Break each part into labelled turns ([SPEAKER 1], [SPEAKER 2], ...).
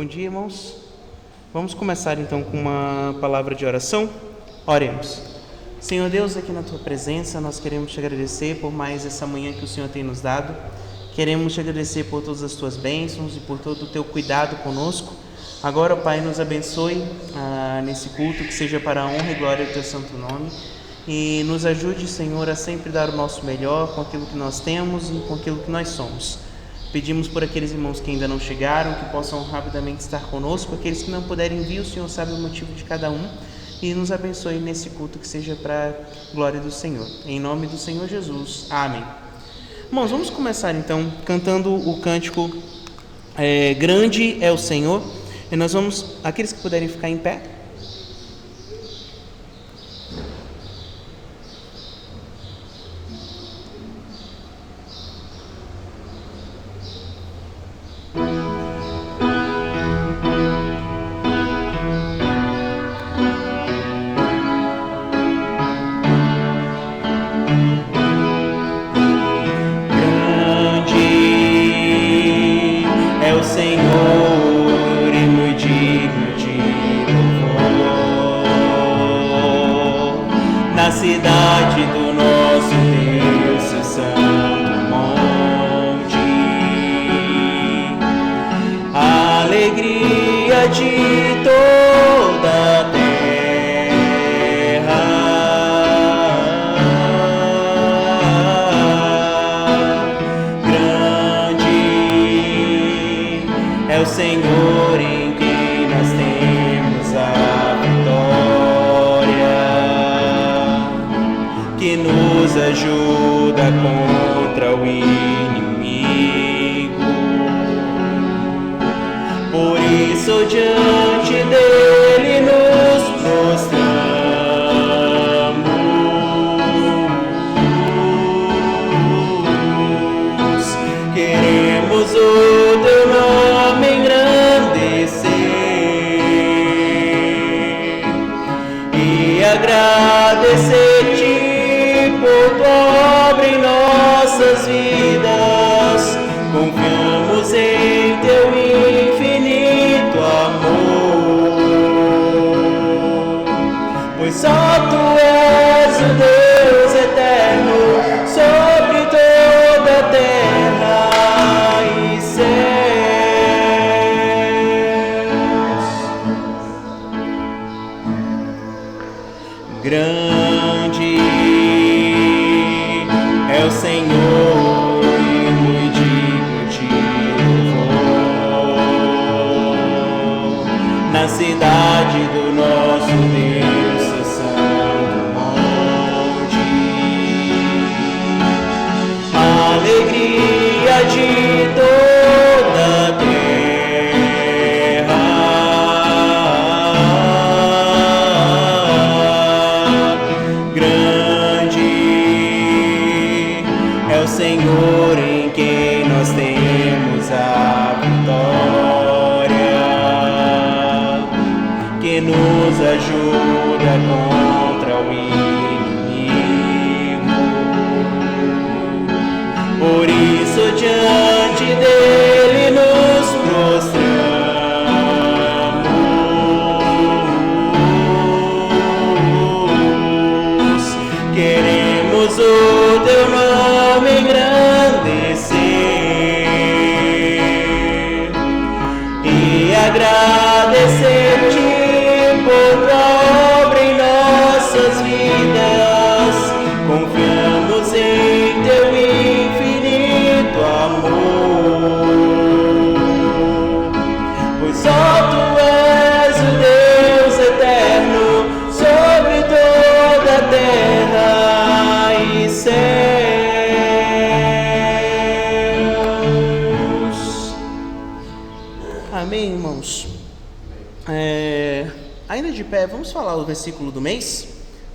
[SPEAKER 1] Bom dia, irmãos. Vamos começar então com uma palavra de oração. Oremos. Senhor Deus, aqui na Tua presença, nós queremos Te agradecer por mais essa manhã que o Senhor tem nos dado. Queremos Te agradecer por todas as Tuas bênçãos e por todo o Teu cuidado conosco. Agora, Pai, nos abençoe nesse culto, que seja para a honra e glória do Teu santo nome. E nos ajude, Senhor, a sempre dar o nosso melhor com aquilo que nós temos e com aquilo que nós somos. Pedimos por aqueles irmãos que ainda não chegaram, que possam rapidamente estar conosco. Aqueles que não puderem vir, o Senhor sabe o motivo de cada um. E nos abençoe nesse culto, que seja para a glória do Senhor. Em nome do Senhor Jesus. Amém. Irmãos, vamos começar então cantando o cântico Grande é o Senhor. E nós vamos, aqueles que puderem ficar em pé.
[SPEAKER 2] Cidade do nosso Deus, seu santo monte, a alegria de toda a terra, grande é o Senhor em quem nós temos a vitória, que nos ajuda contra o inimigo. Por isso diante dele nos prostramos, queremos o teu nome engrandecer e agradecer-te por tua obra em nossas vidas. Confiamos em teu infinito amor, pois só tu és o Deus eterno sobre toda a terra e céus. Grande é o Senhor e muito digno de louvor, na cidade do nosso Deus, seu santo monte, a alegria de toda a terra, grande é o Senhor em quem nós temos a vitória, que nos ajuda contra o inimigo. Por isso diante dele nos prostramos, queremos o teu nome engrandecer e agradecer-te por tua obra em nossas vidas. Confiamos em teu infinito amor, pois só tu és o Deus eterno sobre toda a terra e céus.
[SPEAKER 1] Amém, irmãos? Ainda de pé, vamos falar o versículo do mês?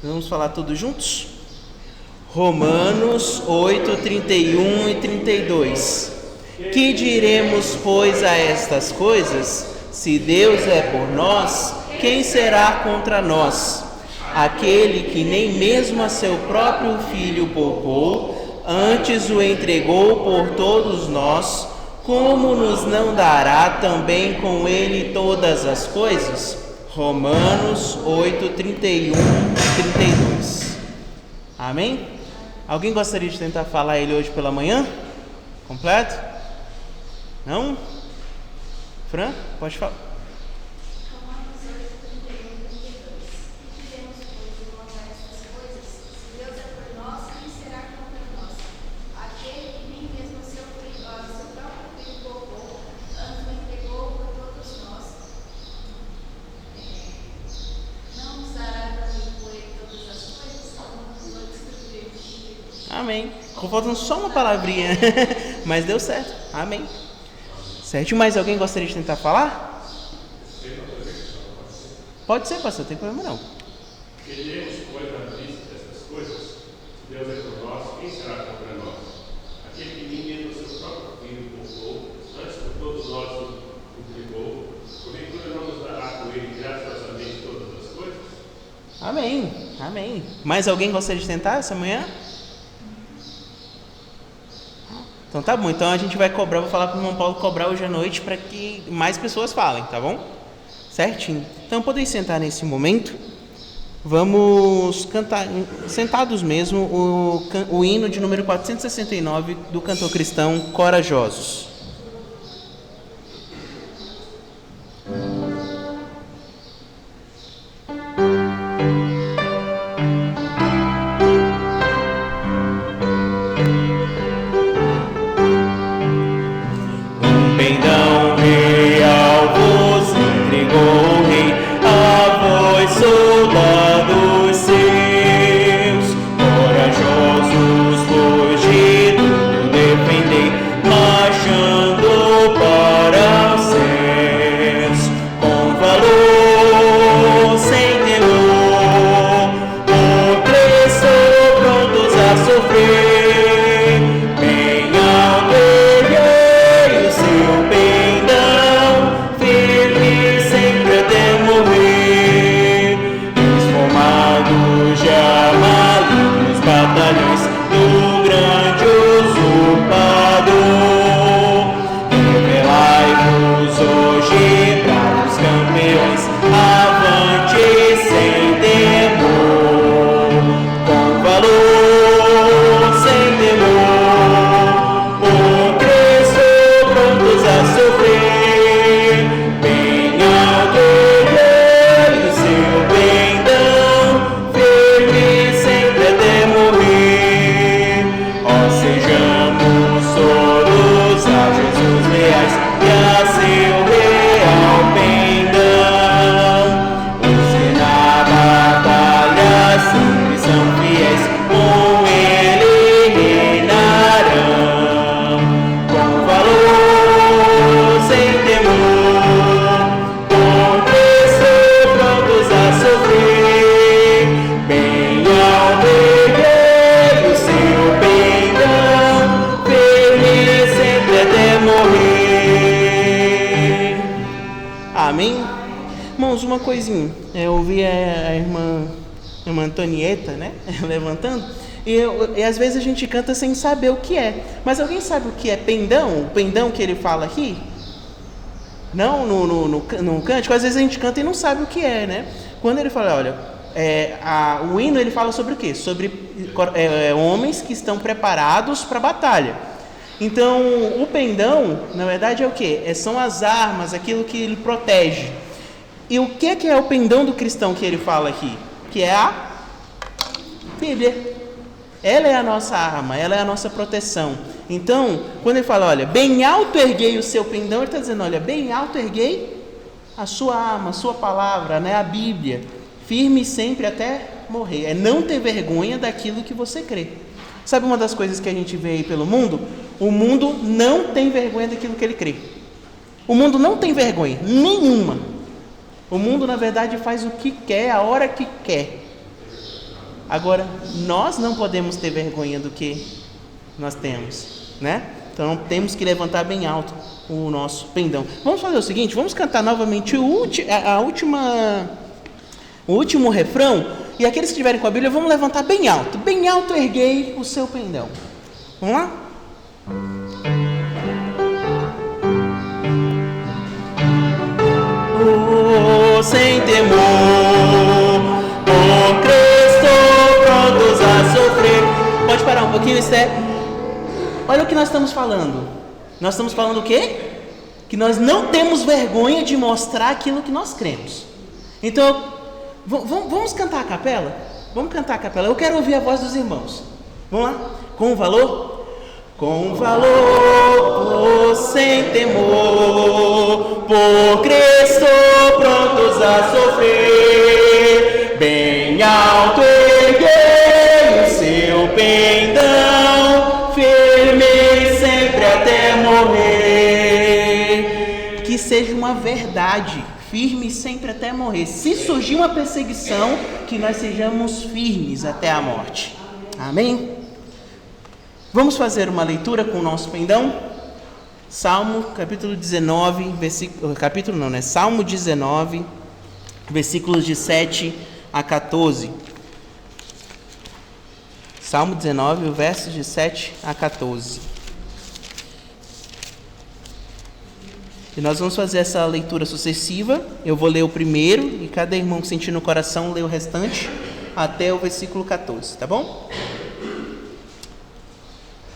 [SPEAKER 1] Vamos falar todos juntos? Romanos 8, 31 e 32. Que diremos, pois, a estas coisas? Se Deus é por nós, quem será contra nós? Aquele que nem mesmo a seu próprio Filho poupou, antes o entregou por todos nós, como nos não dará também com Ele todas as coisas? Romanos 8, 31 e 32. Amém? Alguém gostaria de tentar falar ele hoje pela manhã? Completo? Não? Fran, pode falar.
[SPEAKER 3] Romanos 8, 31 e 32. E diremos, pois, em lugar dessas coisas, se Deus é por nós, quem será contra nós? Aquele que nem mesmo seu próprio filho poupou, antes o entregou por todos nós, não nos dará também por ele todas as coisas? Romanos 8, 31 e 32.
[SPEAKER 1] Amém. Ficou faltando só uma palavrinha, mas deu certo. Amém. Certo? Mais alguém gostaria de tentar falar? Pode ser, pastor, não tem problema não.
[SPEAKER 4] Queremos, pois, na vista dessas coisas, se Deus é por nós, quem será contra nós? Aquele que nem mesmo o seu próprio filho poupou, antes por todos nós o entregou, porventura não nos dará com ele graciosamente todas as coisas?
[SPEAKER 1] Amém. Amém. Mais alguém gostaria de tentar essa manhã? Então tá bom, então a gente vai cobrar, vou falar para o irmão Paulo cobrar hoje à noite para que mais pessoas falem, tá bom? Certinho. Então podem sentar nesse momento. Vamos cantar, sentados mesmo, o hino de número 469 do cantor cristão Corajosos.
[SPEAKER 2] Pendão real vos entregou o rei, a vós soldados seus, corajosos vos de tudo defendei, marchando para os céus, com valor, sem temor, por Cristo prontos a sofrer. Batalhões do grande usurpador, revelai-vos hoje, bravos campeões, avante sem temor, com valor, sem temor, por Cristo prontos a sofrer, bem alto erguei o seu pendão, firme sempre até morrer. Ó, sejamos todos a Jesus leais e a seu real pendão. Os que na batalha sempre são fiéis, com ele reinarão. Com valor, sem temor, por Cristo prontos a sofrer. Bem alto erguei o seu pendão, firme sempre até morrer.
[SPEAKER 1] Amém? Irmãos, uma coisinha. Eu ouvi a irmã Antonieta, né? Levantando. E às vezes a gente canta sem saber o que é. Mas alguém sabe o que é pendão? O pendão que ele fala aqui? Não, no cântico. Às vezes a gente canta e não sabe o que é, né? Quando ele fala, olha, o hino ele fala sobre o quê? Sobre homens que estão preparados para a batalha. Então, o pendão, na verdade, é o quê? São as armas, aquilo que ele protege. E o que é o pendão do cristão que ele fala aqui? Que é a Bíblia. Ela é a nossa arma, ela é a nossa proteção. Então, quando ele fala, olha, bem alto erguei o seu pendão, ele está dizendo, olha, bem alto erguei a sua arma, a sua palavra, né, a Bíblia, firme sempre até morrer. É não ter vergonha daquilo que você crê. Sabe uma das coisas que a gente vê aí pelo mundo? O mundo não tem vergonha daquilo que ele crê. O mundo não tem vergonha nenhuma. O mundo, na verdade, faz o que quer, a hora que quer. Agora, nós não podemos ter vergonha do que nós temos, né? Então, temos que levantar bem alto o nosso pendão. Vamos fazer o seguinte, vamos cantar novamente o último refrão, e aqueles que estiverem com a Bíblia, vamos levantar bem alto erguei o seu pendão. Vamos lá?
[SPEAKER 2] sem temor, por Cristo prontos a sofrer. Pode parar um pouquinho, Esther? Olha o que nós estamos falando. Nós estamos falando o quê? Que nós não temos vergonha de mostrar aquilo que nós cremos. Então, vamos cantar a capela? Vamos cantar a capela. Eu quero ouvir a voz dos irmãos. Vamos lá? Com valor? Com valor, sem temor, por Cristo prontos a sofrer. Bem alto erguei o seu pendão, firme sempre até morrer. Que seja uma verdade, firme sempre até morrer. Se surgir uma perseguição, que nós sejamos firmes até a morte. Amém? Vamos fazer uma leitura com o nosso pendão? Salmo, capítulo 19, Salmo 19, versículos de 7 a 14. Salmo 19, versos de 7 a 14. E nós vamos fazer essa leitura sucessiva. Eu vou ler o primeiro e cada irmão que sentir no coração lê o restante até o versículo 14, tá bom?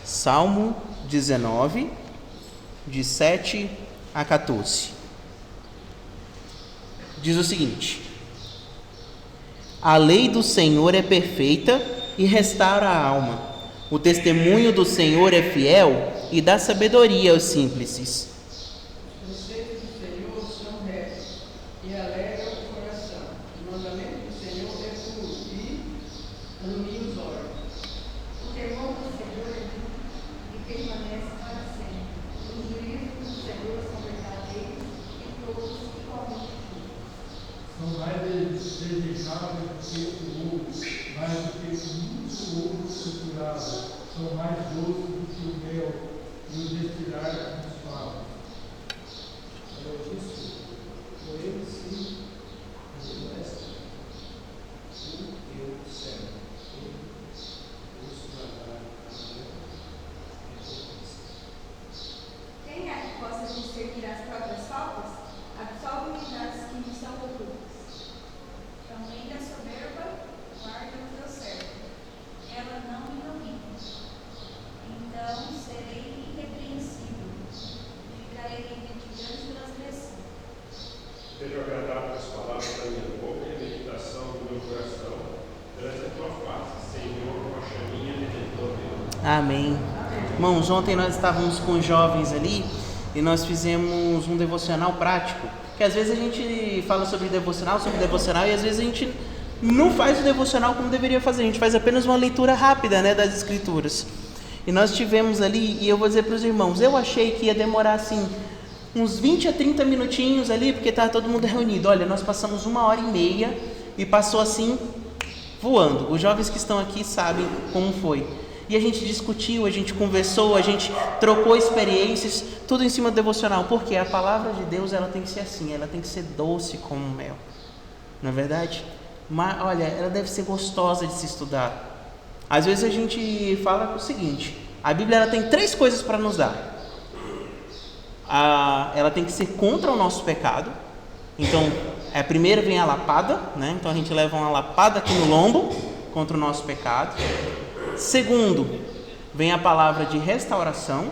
[SPEAKER 2] Salmo 19, de 7 a 14. Diz o seguinte: a lei do Senhor é perfeita e restaura a alma. O testemunho do Senhor é fiel e dá sabedoria aos simples.
[SPEAKER 5] Os preceitos do Senhor são retos e alegram o coração. O mandamento do Senhor é puro e ilumina os olhos.
[SPEAKER 3] O temor do Senhor é puro e permanece para sempre. Os juízos do Senhor são verdadeiros e todos igualmente justos.
[SPEAKER 6] São mais desejáveis do que o ouro, mais do que muito ouro triturado. São mais doces do que o mel e o destilar dos favos.
[SPEAKER 3] Quem é que possa discernir as próprias faltas? Absolve-me das que me são ocultas. Também da soberba, guarda o teu servo. Ela não me domina. Então serei irrepreensível. Ficarei livre de grande transgressão.
[SPEAKER 4] Seja agradável as palavras da minha boca e a meditação do meu coração perante a tua face, Senhor, rocha minha, redentor meu.
[SPEAKER 2] Amém. Irmãos, ontem nós estávamos com jovens ali e nós fizemos um devocional prático. Que às vezes a gente fala sobre devocional e às vezes a gente não faz o devocional como deveria fazer. A gente faz apenas uma leitura rápida, né, das escrituras. E nós tivemos ali, e eu vou dizer para os irmãos, eu achei que ia demorar assim uns 20 a 30 minutinhos ali, porque estava todo mundo reunido. Olha, nós passamos 1h30 e passou assim, voando. Os jovens que estão aqui sabem como foi. E a gente discutiu, a gente conversou, a gente trocou experiências, tudo em cima do devocional. Porque a palavra de Deus, ela tem que ser assim, ela tem que ser doce como mel. Não é verdade? Mas, olha, ela deve ser gostosa de se estudar. Às vezes a gente fala o seguinte, a Bíblia ela tem 3 coisas para nos dar. Ela tem que ser contra o nosso pecado. Então, primeiro vem a lapada, né? Então a gente leva uma lapada aqui no lombo contra o nosso pecado. Segundo, vem a palavra de restauração,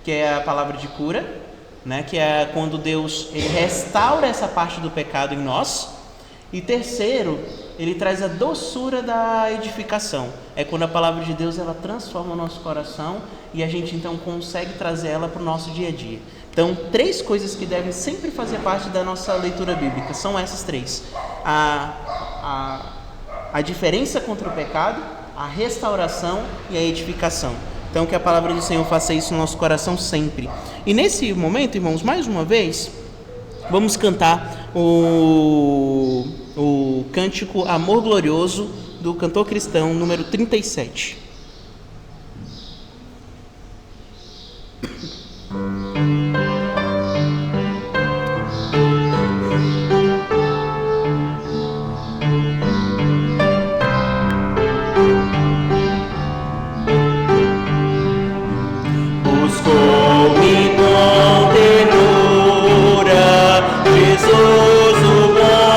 [SPEAKER 2] que é a palavra de cura, né? Que é quando Deus ele restaura essa parte do pecado em nós. E terceiro, ele traz a doçura da edificação. É quando a palavra de Deus ela transforma o nosso coração e a gente então consegue trazer ela para o nosso dia a dia. Então, 3 coisas que devem sempre fazer parte da nossa leitura bíblica são essas 3: a diferença contra o pecado, a restauração e a edificação. Então, que a palavra do Senhor faça isso no nosso coração sempre. E nesse momento, irmãos, mais uma vez, vamos cantar o cântico Amor Glorioso, do cantor cristão, número 37. Buscou-me com ternura, Jesus o bom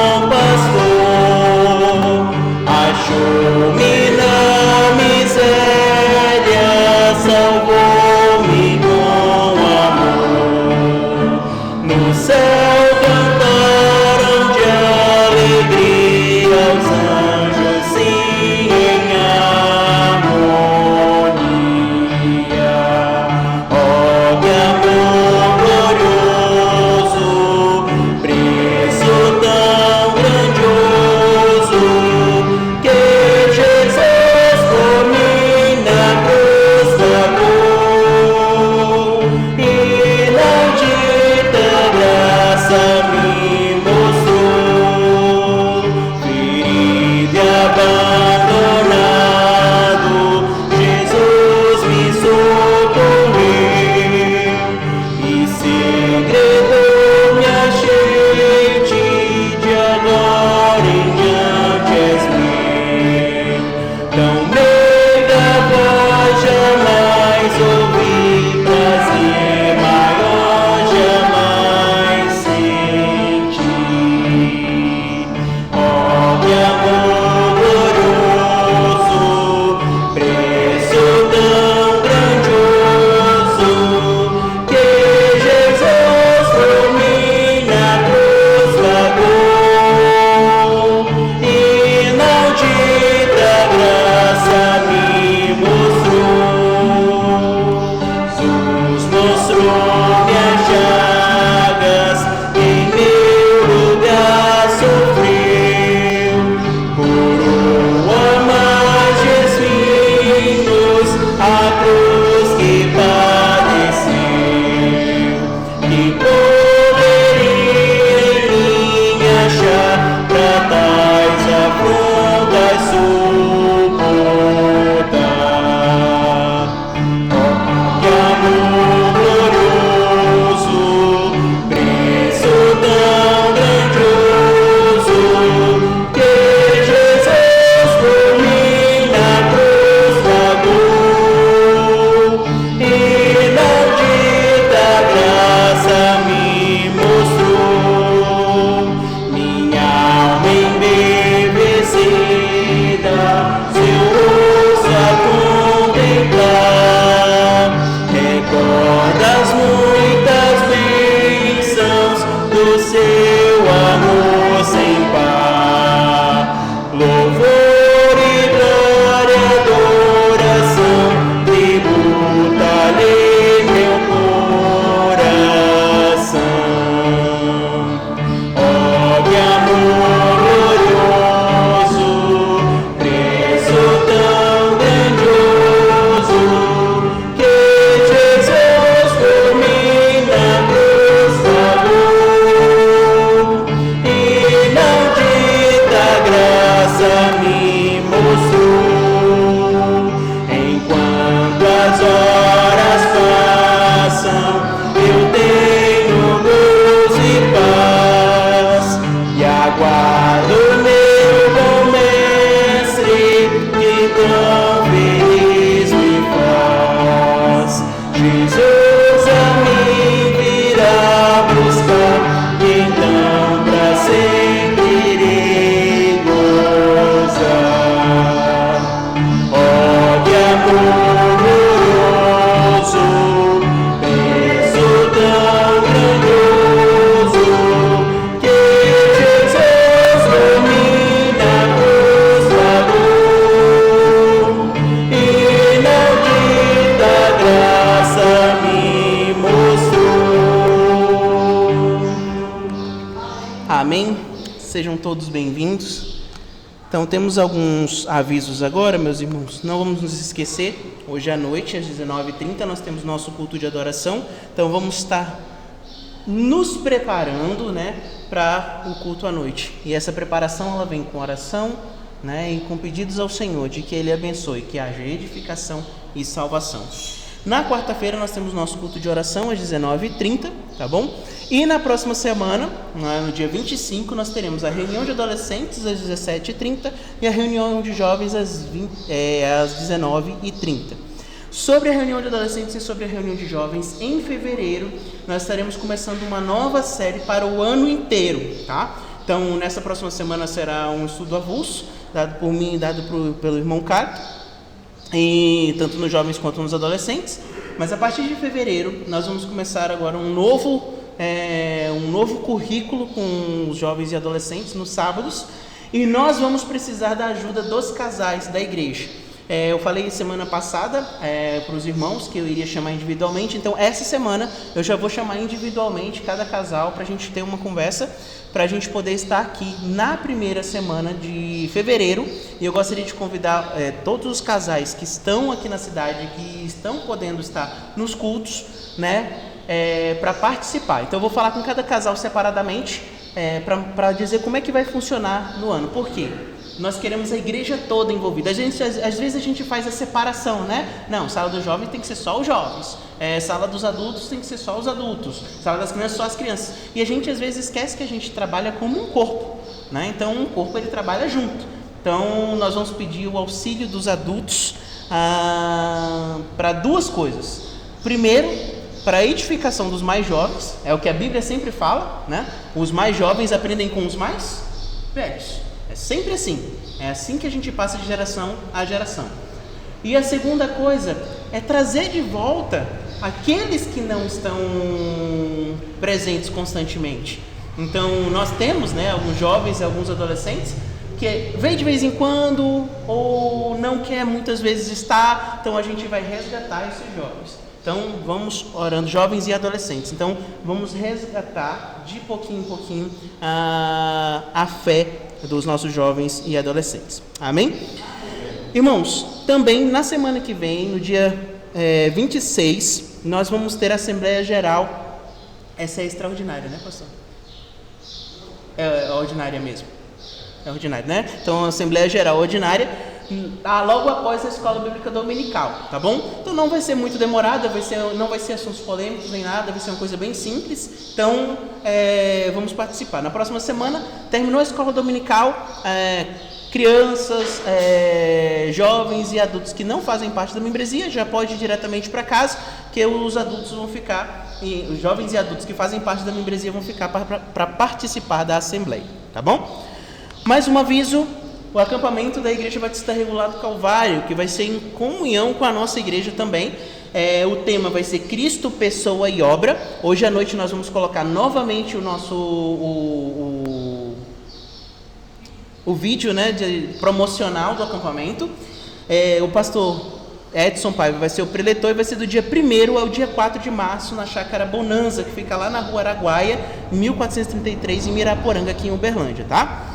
[SPEAKER 2] sejam todos bem-vindos. Então, temos alguns avisos agora, meus irmãos. Não vamos nos esquecer, hoje à noite, às 19h30, nós temos nosso culto de adoração. Então, vamos estar nos preparando, né, para o culto à noite. E essa preparação, ela vem com oração, né, e com pedidos ao Senhor de que Ele abençoe, que haja edificação e salvação. Na quarta-feira nós temos nosso culto de oração às 19h30, tá bom? E na próxima semana, no dia 25, nós teremos a reunião de adolescentes às 17h30 e a reunião de jovens às 19h30. Sobre a reunião de adolescentes e sobre a reunião de jovens, em fevereiro, nós estaremos começando uma nova série para o ano inteiro, tá? Então, nessa próxima semana será um estudo avulso, dado por mim e dado pelo irmão Cato, e tanto nos jovens quanto nos adolescentes. Mas a partir de fevereiro nós vamos começar agora um novo currículo com os jovens e adolescentes nos sábados, e nós vamos precisar da ajuda dos casais da igreja. Eu falei semana passada para os irmãos que eu iria chamar individualmente, então essa semana eu já vou chamar individualmente cada casal para a gente ter uma conversa, para a gente poder estar aqui na primeira semana de fevereiro. E eu gostaria de convidar todos os casais que estão aqui na cidade, que estão podendo estar nos cultos, né, para participar. Então eu vou falar com cada casal separadamente para dizer como é que vai funcionar no ano. Por quê? Nós queremos a igreja toda envolvida. Às vezes a gente faz a separação, né? Não, sala dos jovens tem que ser só os jovens. Sala dos adultos tem que ser só os adultos. Sala das crianças, só as crianças. E a gente às vezes esquece que a gente trabalha como um corpo, né? Então um corpo ele trabalha junto. Então nós vamos pedir o auxílio dos adultos para duas coisas. Primeiro, para a edificação dos mais jovens, é o que a Bíblia sempre fala, né? Os mais jovens aprendem com os mais velhos. É sempre assim. É assim que a gente passa de geração a geração. E a segunda coisa é trazer de volta aqueles que não estão presentes constantemente. Então nós temos, né, alguns jovens e alguns adolescentes que vem de vez em quando ou não quer muitas vezes estar. Então a gente vai resgatar esses jovens. Então vamos orando, jovens e adolescentes. Então vamos resgatar de pouquinho em pouquinho a fé dos nossos jovens e adolescentes. Amém? Irmãos, também na semana que vem, no dia 26, nós vamos ter a Assembleia Geral. Essa é extraordinária, né, pastor? É ordinária mesmo. É ordinária, né? Então, a Assembleia Geral ordinária, logo após a Escola Bíblica Dominical, tá bom? Então não vai ser muito demorada, não vai ser assuntos polêmicos nem nada, vai ser uma coisa bem simples. Então vamos participar. Na próxima semana, terminou a Escola Dominical, crianças, jovens e adultos que não fazem parte da membresia já pode ir diretamente para casa, que os adultos vão ficar, e os jovens e adultos que fazem parte da membresia vão ficar para participar da Assembleia, tá bom? Mais um aviso. O acampamento da Igreja Batista Regular do Calvário, que vai ser em comunhão com a nossa igreja também. O tema vai ser Cristo, Pessoa e Obra. Hoje à noite nós vamos colocar novamente o nosso o vídeo, né, promocional do acampamento. O pastor Edson Paiva vai ser o preletor e vai ser do dia 1º ao dia 4 de março na Chácara Bonanza, que fica lá na Rua Araguaia, 1433, em Miraporanga, aqui em Uberlândia, tá?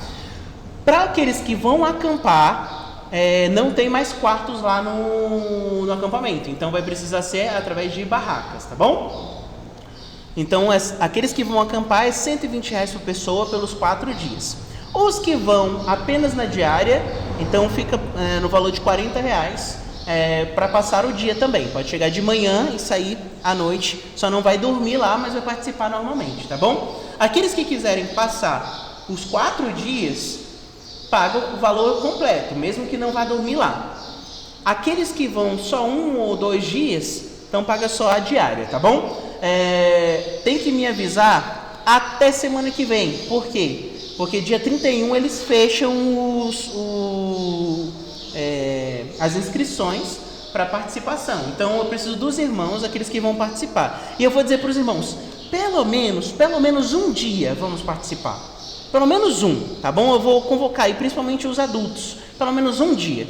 [SPEAKER 2] Para aqueles que vão acampar, não tem mais quartos lá no acampamento, então vai precisar ser através de barracas, tá bom? Então, aqueles que vão acampar é R$120 por pessoa pelos 4 dias. Os que vão apenas na diária, então fica no valor de R$40 para passar o dia também. Pode chegar de manhã e sair à noite, só não vai dormir lá, mas vai participar normalmente, tá bom? Aqueles que quiserem passar os 4 dias, pagam o valor completo, mesmo que não vá dormir lá. Aqueles que vão só 1 ou 2 dias, então paga só a diária, tá bom? Tem que me avisar até semana que vem. Por quê? Porque dia 31 eles fecham as inscrições para participação. Então eu preciso dos irmãos, aqueles que vão participar. E eu vou dizer para os irmãos, pelo menos um dia vamos participar. Pelo menos um, tá bom? Eu vou convocar aí, principalmente os adultos, pelo menos um dia.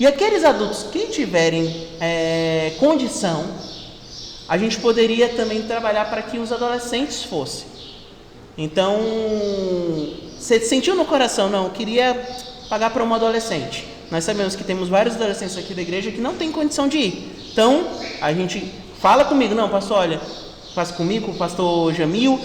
[SPEAKER 2] E aqueles adultos que tiverem condição, a gente poderia também trabalhar para que os adolescentes fossem. Então, Você sentiu no coração, não, eu queria pagar para uma adolescente. Nós sabemos que temos vários adolescentes aqui da igreja que não tem condição de ir. Então, a gente fala comigo, não, pastor, olha, faz comigo, o pastor Jamil,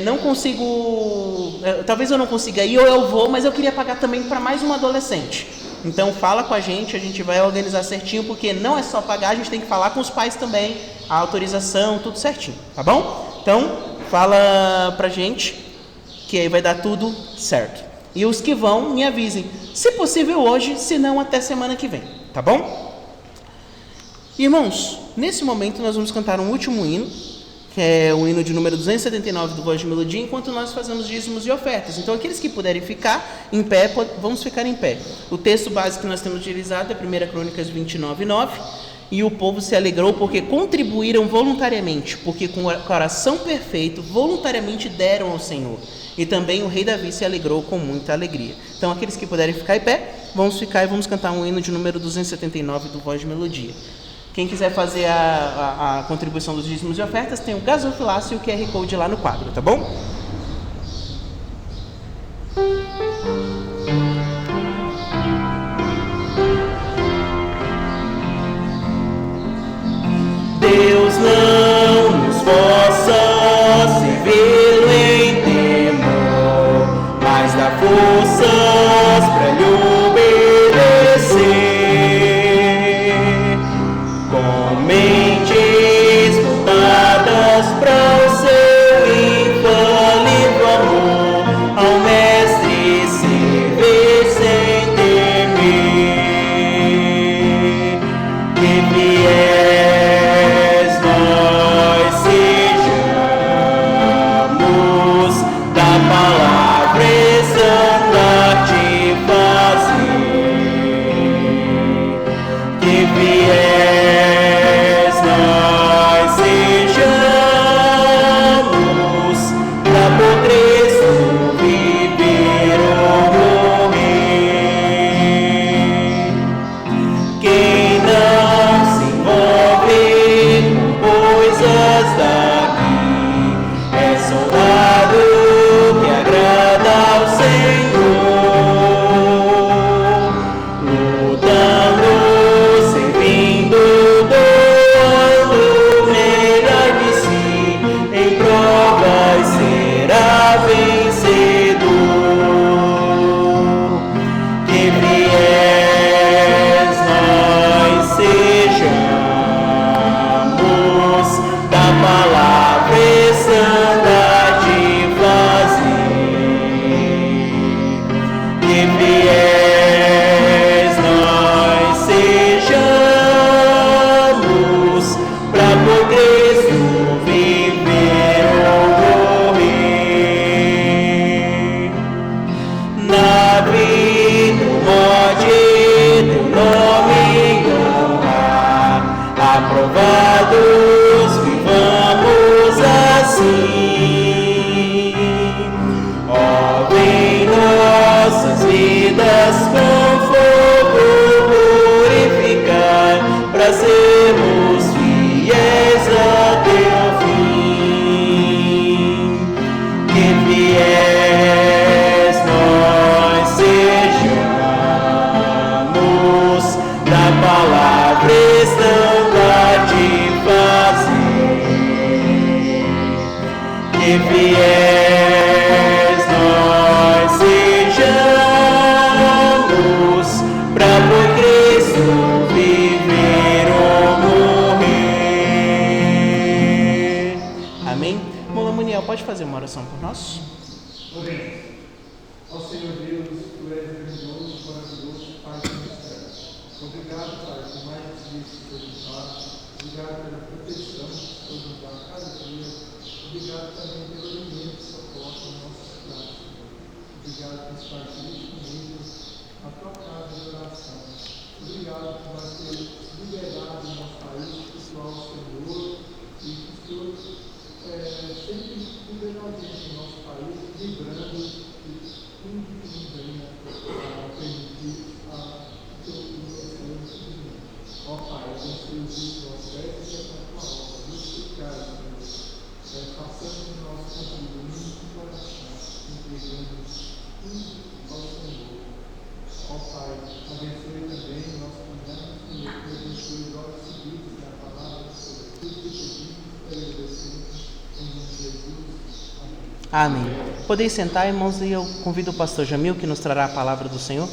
[SPEAKER 2] não consigo, talvez eu não consiga ir ou eu vou, mas eu queria pagar também para mais uma adolescente. Então fala com a gente vai organizar certinho, porque não é só pagar, a gente tem que falar com os pais também, a autorização, tudo certinho, tá bom? Então fala pra gente, que aí vai dar tudo certo. E os que vão, me avisem, se possível hoje, se não até semana que vem, tá bom? Irmãos, nesse momento nós vamos cantar um último hino, que é o hino de número 279 do Voz de Melodia, enquanto nós fazemos dízimos e ofertas. Então, aqueles que puderem ficar em pé, vamos ficar em pé. O texto básico que nós temos utilizado é 1 Crônicas 29:9, e o povo se alegrou porque contribuíram voluntariamente, porque com o coração perfeito, voluntariamente deram ao Senhor. E também o rei Davi se alegrou com muita alegria. Então, aqueles que puderem ficar em pé, vamos ficar e vamos cantar um hino de número 279 do Voz de Melodia. Quem quiser fazer a contribuição dos dízimos e ofertas, tem o gasofilácio e o QR Code lá no quadro, tá bom? Deus não nos possa servi-lo em temor, mas dá forças para lhe obedecer. Com mentes voltadas para o seu infalível amor, ao Mestre servir sem temer. Que fiéis nós sejamos, da palavra estandarte fazer. Que fiéis nós sejamos, pra por Cristo viver ou morrer. Quem não se envolve com coisas daqui é soldado que agrada ao Senhor, lutando, servindo, doando o melhor de si, em provas será vencedor. Que fiéis nós sejamos, da palavra estandarte fazer. Que fiéis nós sejamos, pra por Cristo viver ou morrer. Na vida, morte, teu nome honrar, aprovados, vivamos assim. Ó, vem nossas vidas com fogo purificar, pra sermos fiéis até o fim. Que fiéis nós sejamos, da palavra estandarte fazer. Que fiéis nós sejamos, pra por Cristo viver ou morrer. Amém? Irmão Muniel, pode fazer uma oração por nós?
[SPEAKER 6] Oremos. Ó Senhor Deus, tu és grandioso, maravilhoso, Pai do mistério. Obrigado, Pai, por mais esse dia que foi nos dado. Obrigado pela proteção que foi nos dado cada dia. Obrigado também pelo alimento que suporta a nossa cidade. Obrigado por estar junto comigo na tua casa de oração. Obrigado por nós termos liberdade no nosso país, espiritual, Senhor, e que o Senhor sempre liberou a gente no nosso país, livrando de tudo que nos venha a permitir a teu filho. Ó Pai, abençoe os processos e a tua obra, justificar, Senhor, passando o nosso contribuinte de coração, entregando ao Senhor. Ó Pai, abençoe também o nosso cuidado, Senhor, que abençoe os olhos seguidos da palavra, sobre tudo que pedimos, agradecemos, em nome de Jesus. Amém.
[SPEAKER 2] Amém. Podeis sentar, irmãos, e eu convido o pastor Jamil, que nos trará a palavra do Senhor.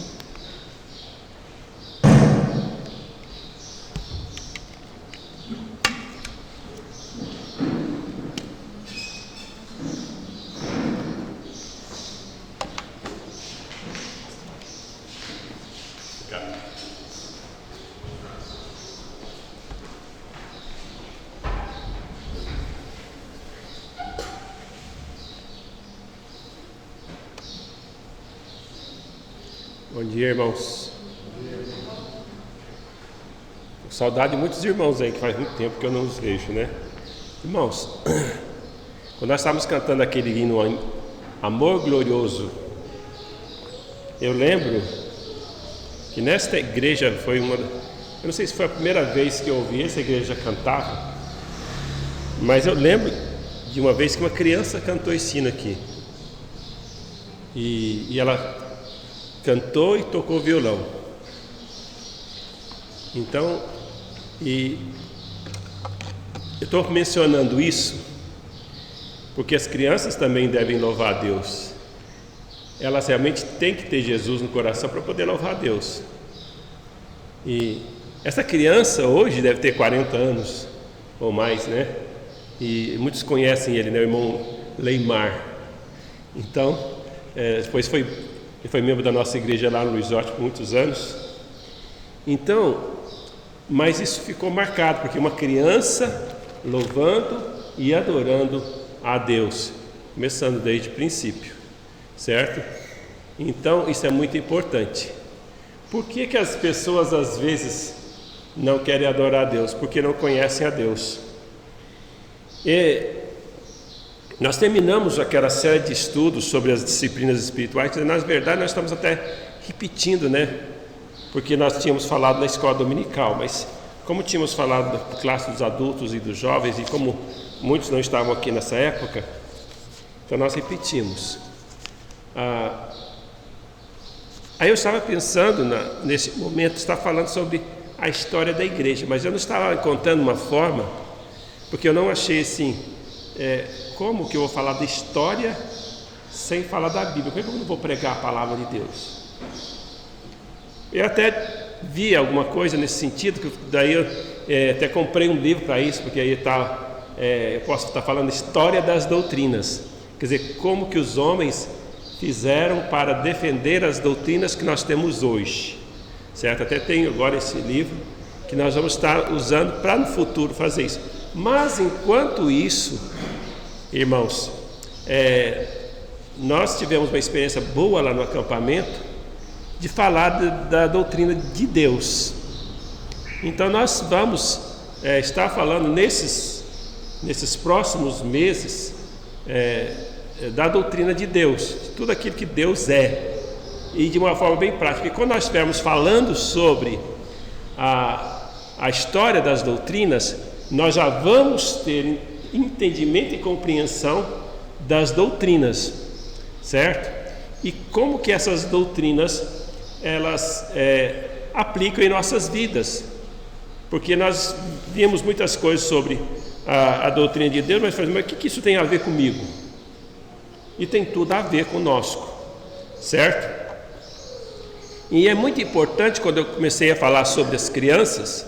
[SPEAKER 4] Bom dia, irmãos. Com saudade de muitos irmãos aí, que faz muito tempo que eu não os vejo, né? Irmãos, quando nós estávamos cantando aquele hino Amor Glorioso, eu lembro que nesta igreja foi eu não sei se foi a primeira vez que eu ouvi essa igreja cantar, mas eu lembro de uma vez que uma criança cantou esse hino aqui. E ela cantou e tocou violão. Então, eu estou mencionando isso porque as crianças também devem louvar a Deus. Elas realmente têm que ter Jesus no coração para poder louvar a Deus. E essa criança hoje deve ter 40 anos ou mais, né? E muitos conhecem ele, né? O irmão Leimar. Então, depois ele foi membro da nossa igreja lá no Luizote por muitos anos. Então, mas isso ficou marcado, porque uma criança louvando e adorando a Deus, começando desde o princípio, certo? Então, isso é muito importante. Por que as pessoas às vezes não querem adorar a Deus? Porque não conhecem a Deus. E nós terminamos aquela série de estudos sobre as disciplinas espirituais, que na verdade nós estamos até repetindo, né? Porque nós tínhamos falado na escola dominical, mas como tínhamos falado da classe dos adultos e dos jovens, e como muitos não estavam aqui nessa época, então nós repetimos. Aí eu estava pensando, nesse momento, estar falando sobre a história da igreja, mas eu não estava contando uma forma, porque eu não achei assim... como que eu vou falar da história sem falar da Bíblia? Como é que eu não vou pregar a palavra de Deus? Eu até vi alguma coisa nesse sentido, que daí eu até comprei um livro para isso, porque aí eu posso estar falando história das doutrinas, quer dizer, como que os homens fizeram para defender as doutrinas que nós temos hoje, certo? Até tenho agora esse livro que nós vamos estar usando para no futuro fazer isso. Mas enquanto isso, irmãos, nós tivemos uma experiência boa lá no acampamento de falar da doutrina de Deus. Então nós vamos estar falando nesses próximos meses da doutrina de Deus, de tudo aquilo que Deus é, e de uma forma bem prática. E quando nós estivermos falando sobre a história das doutrinas, nós já vamos ter entendimento e compreensão das doutrinas, certo? E como que essas doutrinas elas aplicam em nossas vidas, porque nós vimos muitas coisas sobre a doutrina de Deus, mas o que isso tem a ver comigo? E tem tudo a ver conosco, certo? E é muito importante, quando eu comecei a falar sobre as crianças,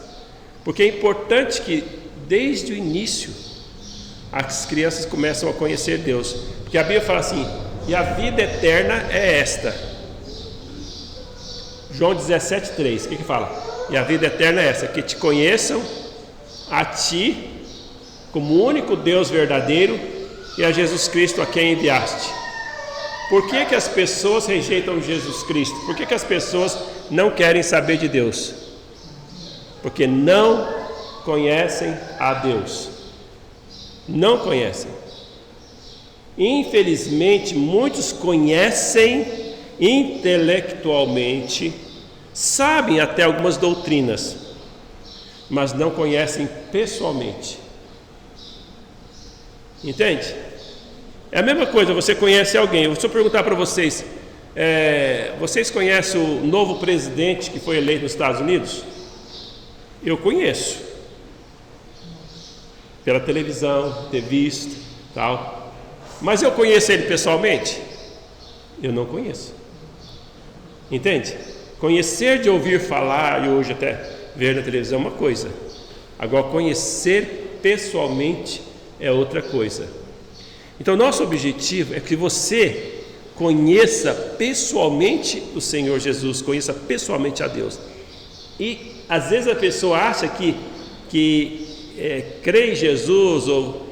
[SPEAKER 4] porque é importante que desde o início as crianças começam a conhecer Deus, porque a Bíblia fala assim: e a vida eterna é esta. João 17,3, o que fala? E a vida eterna é essa, que te conheçam a ti como o único Deus verdadeiro e a Jesus Cristo a quem enviaste. Por que as pessoas rejeitam Jesus Cristo? Por que as pessoas não querem saber de Deus? Porque não conhecem a Deus. Não conhecem. Infelizmente, muitos conhecem intelectualmente, sabem até algumas doutrinas, mas não conhecem pessoalmente. Entende? É a mesma coisa, você conhece alguém. Se eu perguntar para vocês, Vocês conhecem o novo presidente que foi eleito nos Estados Unidos? Eu conheço, pela televisão, ter visto, tal. Mas eu conheço ele pessoalmente? Eu não conheço. Entende? Conhecer de ouvir falar, e hoje até ver na televisão, é uma coisa. Agora, conhecer pessoalmente é outra coisa. Então, nosso objetivo é que você conheça pessoalmente o Senhor Jesus, conheça pessoalmente a Deus. E às vezes a pessoa acha que crer em Jesus ou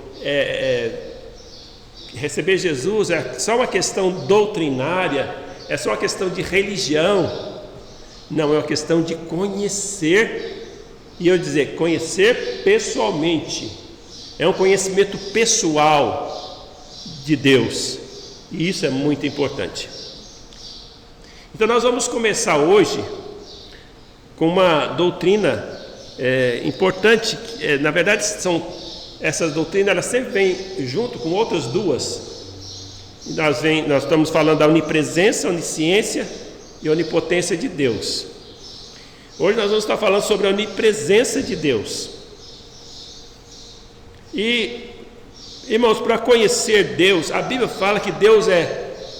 [SPEAKER 4] receber Jesus é só uma questão doutrinária, é só uma questão de religião. Não, é uma questão de conhecer, e eu dizer, conhecer pessoalmente. É um conhecimento pessoal de Deus, e isso é muito importante. Então nós vamos começar hoje com uma doutrina importante. Na verdade, essas doutrinas elas sempre vêm junto com outras duas. Nós estamos falando da onipresença, onisciência e onipotência de Deus. Hoje nós vamos estar falando sobre a onipresença de Deus. E, irmãos, para conhecer Deus, a Bíblia fala que Deus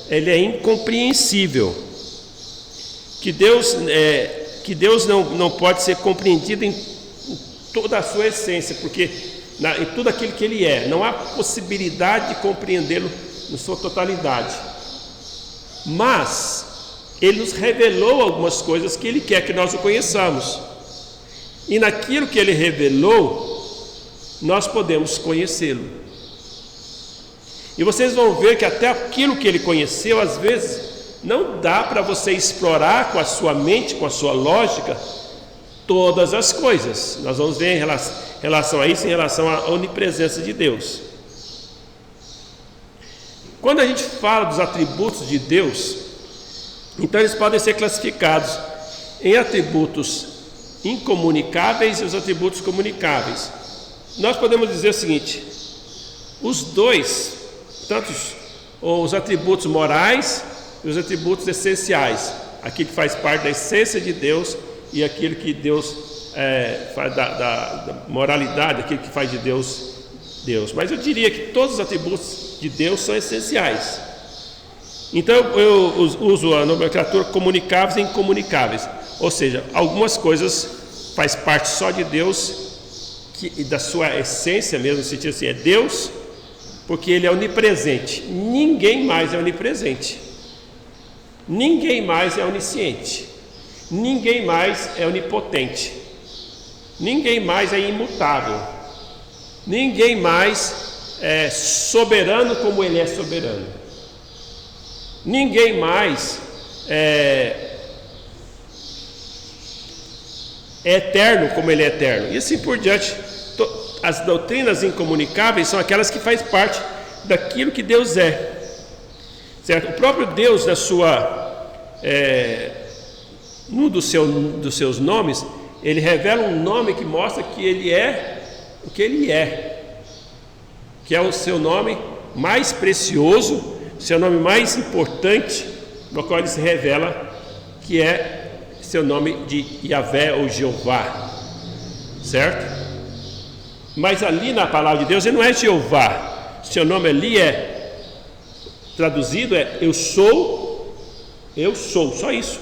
[SPEAKER 4] ele é incompreensível, que Deus não pode ser compreendido em toda a sua essência, porque em tudo aquilo que Ele é, não há possibilidade de compreendê-lo na sua totalidade. Mas Ele nos revelou algumas coisas que Ele quer que nós o conheçamos, e naquilo que Ele revelou, nós podemos conhecê-lo. E vocês vão ver que até aquilo que Ele conheceu, às vezes, não dá para você explorar com a sua mente, com a sua lógica, todas as coisas. Nós vamos ver em relação a isso, em relação à onipresença de Deus. Quando a gente fala dos atributos de Deus, então eles podem ser classificados em atributos incomunicáveis e os atributos comunicáveis. Nós podemos dizer o seguinte: os dois, tanto os atributos morais e os atributos essenciais, aquilo que faz parte da essência de Deus e aquilo que Deus faz da moralidade, aquilo que faz de Deus Deus. Mas eu diria que todos os atributos de Deus são essenciais. Então eu uso a nomenclatura comunicáveis e incomunicáveis, ou seja, algumas coisas faz parte só de Deus, e da sua essência mesmo, no sentido assim, é Deus, porque Ele é onipresente. Ninguém mais é onipresente, ninguém mais é onisciente, ninguém mais é onipotente, ninguém mais é imutável, ninguém mais é soberano como Ele é soberano, ninguém mais é eterno como Ele é eterno, e assim por diante. As doutrinas incomunicáveis são aquelas que fazem parte daquilo que Deus é, certo? O próprio Deus, num dos seus nomes, Ele revela um nome que mostra que Ele é o que Ele é, que é o seu nome mais precioso, seu nome mais importante, no qual Ele se revela, que é seu nome de Yahvé ou Jeová, certo? Mas ali na palavra de Deus Ele não é Jeová, seu nome ali traduzido eu sou, só isso.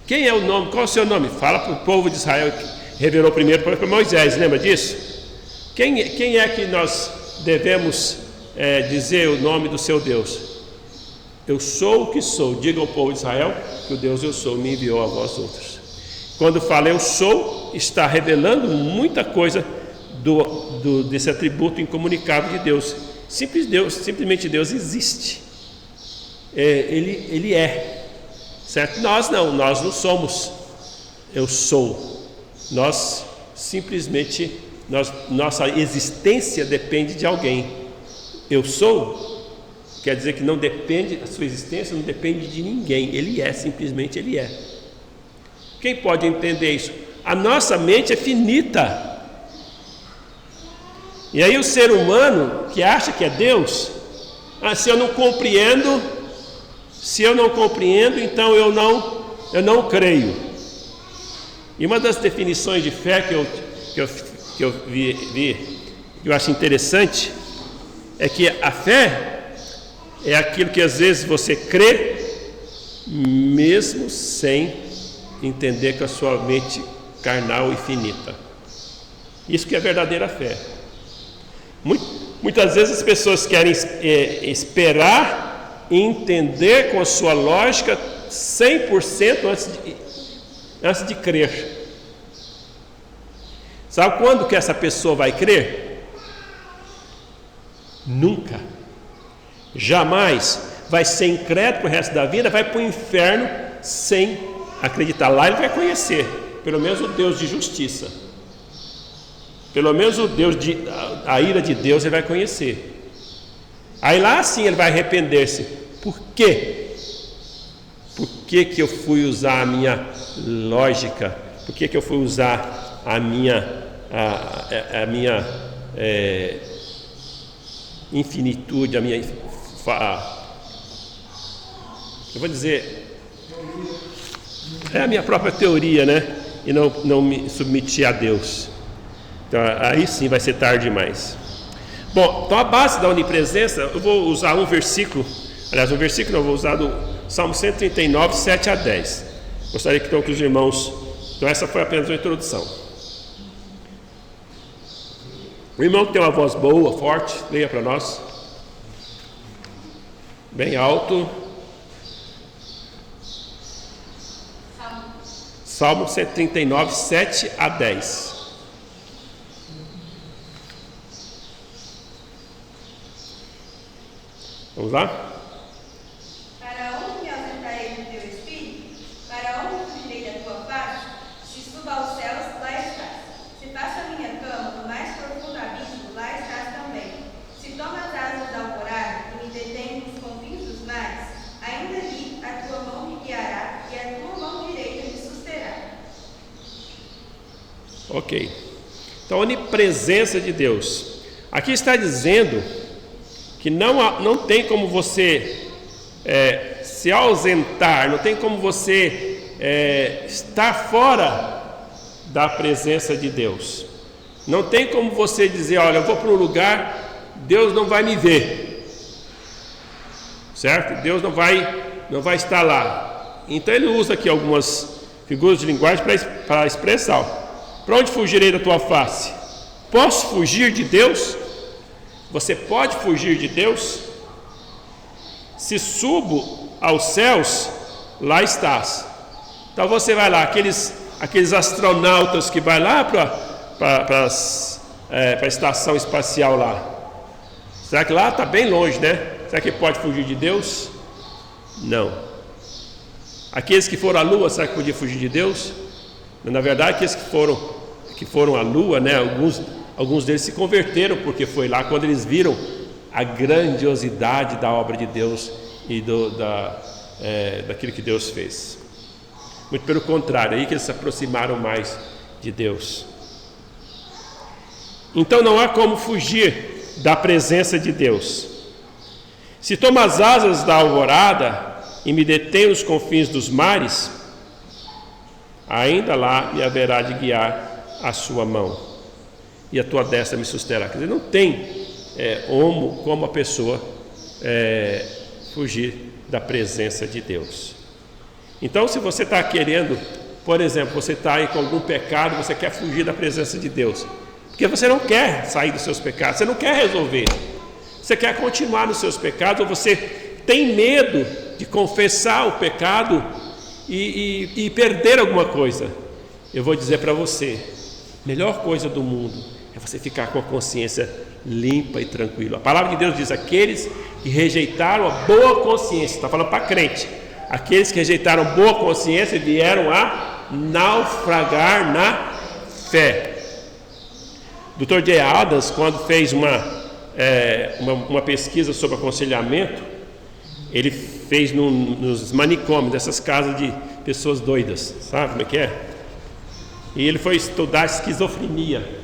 [SPEAKER 4] Quem é o nome? Qual é o seu nome? Fala para o povo de Israel, que revelou primeiro para Moisés, lembra disso? Quem é que nós devemos dizer o nome do seu Deus? Eu sou o que sou. Diga ao povo de Israel que o Deus eu sou me enviou a vós outros. Quando fala eu sou, está revelando muita coisa desse atributo incomunicável de Deus. Simplesmente Deus existe. Ele é, certo? Nós não somos eu sou. Nós simplesmente, nossa existência depende de alguém. Eu sou quer dizer que não depende, a sua existência não depende de ninguém. Ele é, simplesmente Ele é. Quem pode entender isso? A nossa mente é finita. E aí o ser humano que acha que é Deus, se eu não compreendo, Se eu não compreendo, então eu não creio. E uma das definições de fé que eu vi, que eu acho interessante, é que a fé é aquilo que às vezes você crê, mesmo sem entender com a sua mente carnal e finita. Isso que é verdadeira fé. Muitas vezes as pessoas querem esperar e entender com a sua lógica 100% antes de crer. Sabe quando que essa pessoa vai crer? Nunca. Jamais vai ser incrédulo pro resto da vida, vai para o inferno sem acreditar. Lá ele vai conhecer, pelo menos o Deus de justiça. Pelo menos o Deus a ira de Deus ele vai conhecer. Aí lá sim ele vai arrepender-se. Por quê? Por que eu fui usar a minha lógica? Por que eu fui usar a minha infinitude, eu vou dizer, é a minha própria teoria, né? E não me submeter a Deus. Então aí sim vai ser tarde demais. Bom, então a base da onipresença, eu vou usar um versículo eu vou usar do Salmo 139, 7 a 10. Gostaria que os irmãos, então essa foi apenas uma introdução. O irmão que tem uma voz boa, forte, leia para nós. Bem alto. Salmo 139, 7 a 10. Vamos lá?
[SPEAKER 3] Para onde me ausentarei do teu espírito? Para onde fugirei da tua face? Se suba aos céus, lá estás. Se faço a minha cama no mais profundo abismo, lá estás também. Se tomo as asas da alvorada e me detenho nos confins dos mares, ainda ali a tua mão me guiará e a tua mão direita me susterá.
[SPEAKER 4] Ok. Então, a onipresença de Deus. Aqui está dizendo que não tem como você se ausentar, não tem como você estar fora da presença de Deus. Não tem como você dizer, olha, eu vou para um lugar, Deus não vai me ver, certo? Deus não vai estar lá. Então ele usa aqui algumas figuras de linguagem para expressar. Para onde fugirei da tua face? Posso fugir de Deus? Você pode fugir de Deus? Se subo aos céus, lá estás. Então você vai lá, aqueles astronautas que vai lá para a estação espacial lá. Será que lá está bem longe, né? Será que pode fugir de Deus? Não. Aqueles que foram à Lua, será que podia fugir de Deus? Na verdade, aqueles que foram à Lua, né? Alguns deles se converteram porque foi lá quando eles viram a grandiosidade da obra de Deus e daquilo que Deus fez. Muito pelo contrário, aí que eles se aproximaram mais de Deus. Então não há como fugir da presença de Deus. Se tomo as asas da alvorada e me detenho nos confins dos mares, ainda lá me haverá de guiar a sua mão e a tua destra me susterá. Quer dizer, não tem como a pessoa fugir da presença de Deus. Então, se você está querendo, por exemplo, você está aí com algum pecado, você quer fugir da presença de Deus, porque você não quer sair dos seus pecados, você não quer resolver, você quer continuar nos seus pecados, ou você tem medo de confessar o pecado e perder alguma coisa. Eu vou dizer para você, a melhor coisa do mundo é você ficar com a consciência limpa e tranquila. A palavra de Deus diz, aqueles que rejeitaram a boa consciência, está falando para crente, aqueles que rejeitaram boa consciência vieram a naufragar na fé. Dr. J. Adams, quando fez uma pesquisa sobre aconselhamento, ele fez nos manicômios, dessas casas de pessoas doidas, sabe como é que é? E ele foi estudar esquizofrenia.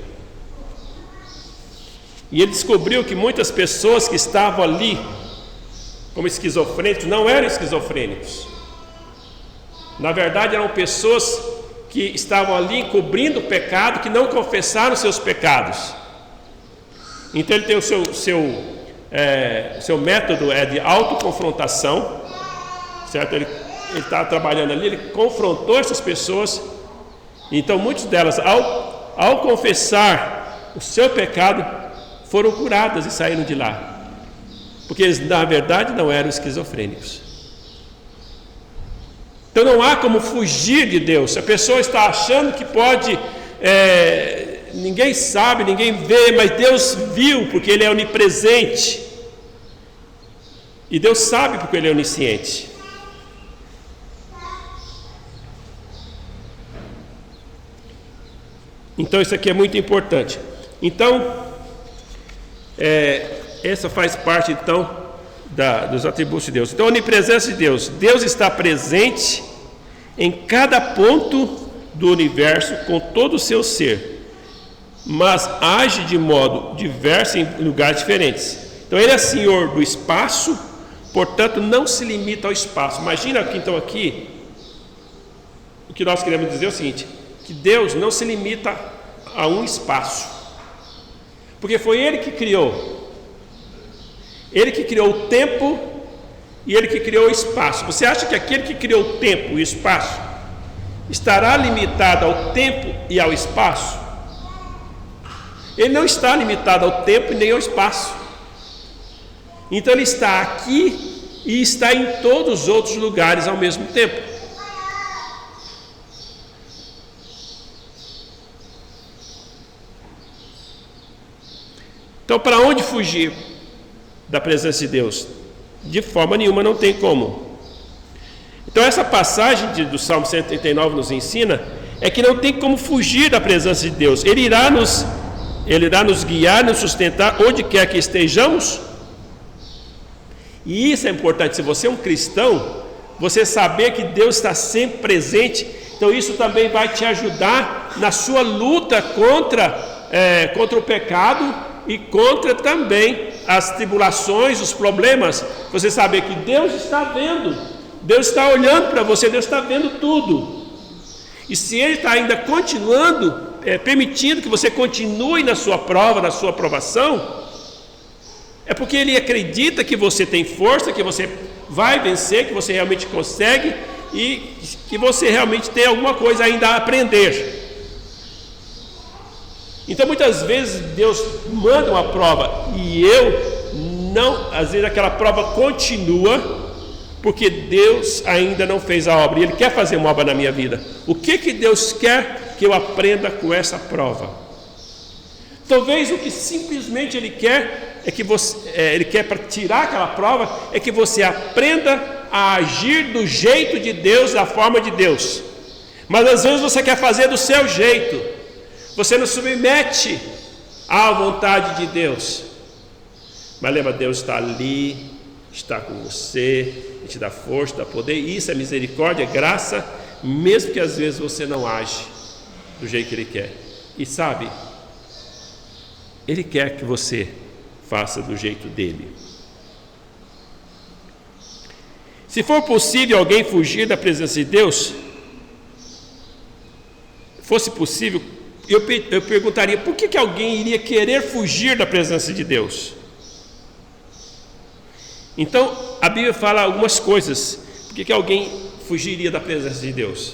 [SPEAKER 4] E ele descobriu que muitas pessoas que estavam ali como esquizofrênicos, não eram esquizofrênicos. Na verdade, eram pessoas que estavam ali encobrindo o pecado, que não confessaram seus pecados. Então ele tem o seu método de autoconfrontação, certo? Ele está trabalhando ali, ele confrontou essas pessoas. Então muitas delas, ao confessar o seu pecado, foram curadas e saíram de lá, porque eles na verdade não eram esquizofrênicos. Então não há como fugir de Deus. Se a pessoa está achando que pode, ninguém sabe, ninguém vê, mas Deus viu, porque Ele é onipresente, e Deus sabe porque Ele é onisciente. Então isso aqui é muito importante. Então essa faz parte então dos atributos de Deus. Então a onipresença de Deus. Deus está presente em cada ponto do universo com todo o seu ser, mas age de modo diverso em lugares diferentes. Então ele é Senhor do espaço, portanto não se limita ao espaço. Imagina que então aqui o que nós queremos dizer é o seguinte: que Deus não se limita a um espaço, porque foi Ele que criou. Ele que criou o tempo e Ele que criou o espaço. Você acha que aquele que criou o tempo e o espaço estará limitado ao tempo e ao espaço? Ele não está limitado ao tempo e nem ao espaço. Então Ele está aqui e está em todos os outros lugares ao mesmo tempo. Então, para onde fugir da presença de Deus? De forma nenhuma, não tem como. Então, essa passagem do Salmo 139 nos ensina é que não tem como fugir da presença de Deus. Ele irá nos guiar, nos sustentar onde quer que estejamos. E isso é importante. Se você é um cristão, você saber que Deus está sempre presente. Então, isso também vai te ajudar na sua luta contra o pecado e contra também as tribulações, os problemas. Você saber que Deus está vendo, Deus está olhando para você, Deus está vendo tudo. E se Ele está ainda continuando, permitindo que você continue na sua prova, na sua provação, é porque Ele acredita que você tem força, que você vai vencer, que você realmente consegue e que você realmente tem alguma coisa ainda a aprender. Então muitas vezes Deus manda uma prova e às vezes aquela prova continua porque Deus ainda não fez a obra e Ele quer fazer uma obra na minha vida. O que Deus quer que eu aprenda com essa prova? Talvez o que simplesmente Ele quer é que Ele quer, para tirar aquela prova, é que você aprenda a agir do jeito de Deus, da forma de Deus. Mas às vezes você quer fazer do seu jeito. Você não submete à vontade de Deus. Mas lembra, Deus está ali, está com você, Ele te dá força, dá poder. Isso é misericórdia, é graça, mesmo que às vezes você não age do jeito que Ele quer. E sabe, Ele quer que você faça do jeito dele. Se for possível alguém fugir da presença de Deus, fosse possível, eu perguntaria, por que alguém iria querer fugir da presença de Deus? Então, a Bíblia fala algumas coisas. Por que alguém fugiria da presença de Deus?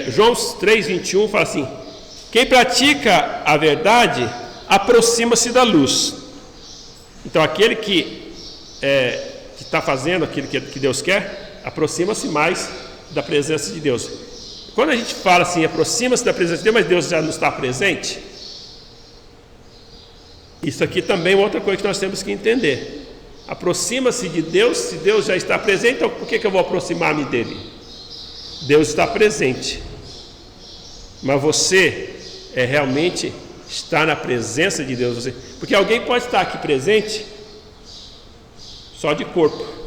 [SPEAKER 4] João 3,21 fala assim: quem pratica a verdade aproxima-se da luz. Então, aquele que está fazendo aquilo que Deus quer, aproxima-se mais da presença de Deus. Quando a gente fala assim, aproxima-se da presença de Deus, mas Deus já não está presente, isso aqui também é outra coisa que nós temos que entender. Aproxima-se de Deus, se Deus já está presente, então por que eu vou aproximar-me dele? Deus está presente, mas você realmente está na presença de Deus. Porque alguém pode estar aqui presente só de corpo.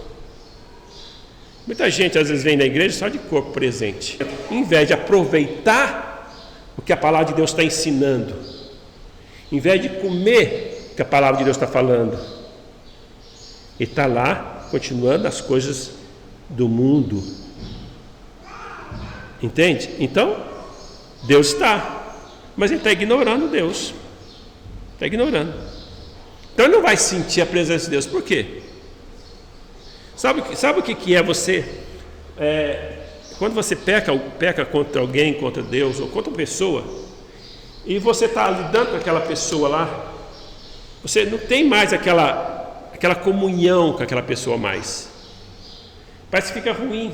[SPEAKER 4] Muita gente às vezes vem na igreja só de corpo presente, em vez de aproveitar o que a palavra de Deus está ensinando, em vez de comer o que a palavra de Deus está falando,
[SPEAKER 7] Ele está lá continuando as coisas do mundo. Entende? Então, Deus está, mas ele está ignorando Deus. Está ignorando. Então ele não vai sentir a presença de Deus. Por quê? Sabe o que é você? Quando você peca contra alguém, contra Deus ou contra uma pessoa, e você está lidando com aquela pessoa lá, você não tem mais aquela comunhão com aquela pessoa mais. Parece que fica ruim.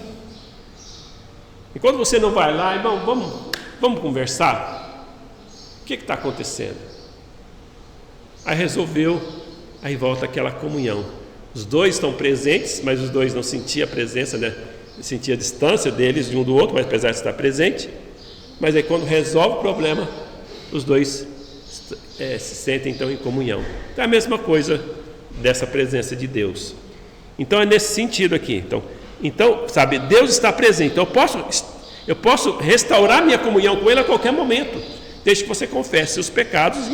[SPEAKER 7] E quando você não vai lá, irmão, vamos conversar? O que está acontecendo? Aí resolveu, aí volta aquela comunhão. Os dois estão presentes, mas os dois não sentiam a presença, né? Sentia a distância deles de um do outro, mas apesar de estar presente. Mas aí quando resolve o problema, os dois se sentem então em comunhão. Então é a mesma coisa dessa presença de Deus. Então é nesse sentido aqui. Então, sabe, Deus está presente. Então eu posso restaurar minha comunhão com Ele a qualquer momento, desde que você confesse seus pecados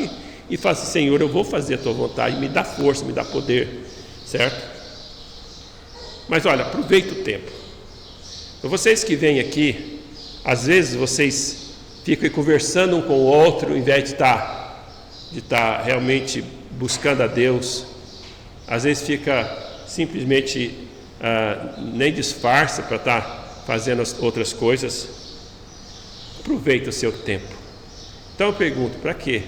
[SPEAKER 7] e fale assim: Senhor, eu vou fazer a tua vontade, me dá força, me dá poder, certo? Mas olha, aproveita o tempo. Então, vocês que vêm aqui, às vezes vocês ficam conversando um com o outro, ao invés de estar realmente buscando a Deus. Às vezes fica simplesmente nem disfarça para estar fazendo as outras coisas. Aproveita o seu tempo. Então eu pergunto, para que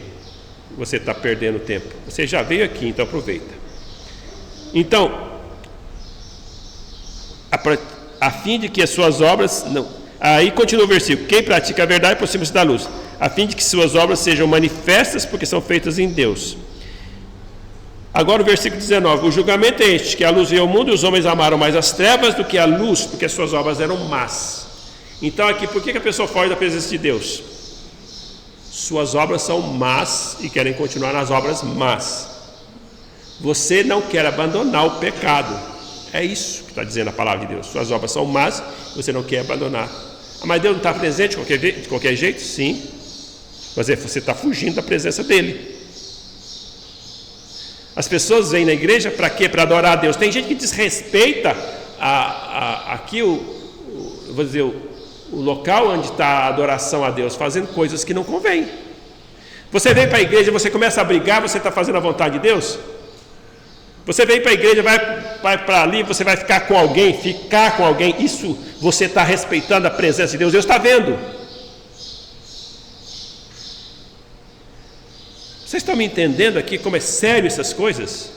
[SPEAKER 7] você está perdendo tempo? Você já veio aqui, então aproveita. Então, a fim de que as suas obras aí continua o versículo: quem pratica a verdade aproxima-se da luz, a fim de que suas obras sejam manifestas, porque são feitas em Deus. Agora o versículo 19: o julgamento é este, que a luz veio ao mundo e os homens amaram mais as trevas do que a luz, porque as suas obras eram más. Então aqui, por que a pessoa foge da presença de Deus? Suas obras são más e querem continuar nas obras más. Você não quer abandonar o pecado. É isso que está dizendo a palavra de Deus. Suas obras são más, você não quer abandonar. Mas Deus não está presente de qualquer jeito? Sim. Mas você está fugindo da presença dele. As pessoas vêm na igreja para quê? Para adorar a Deus. Tem gente que desrespeita aqui o local onde está a adoração a Deus, fazendo coisas que não convém. Você vem para a igreja, você começa a brigar, você está fazendo a vontade de Deus? Você vem para a igreja, vai para ali, você vai ficar com alguém, isso você está respeitando a presença de Deus. Deus está vendo. Vocês estão me entendendo aqui como é sério essas coisas?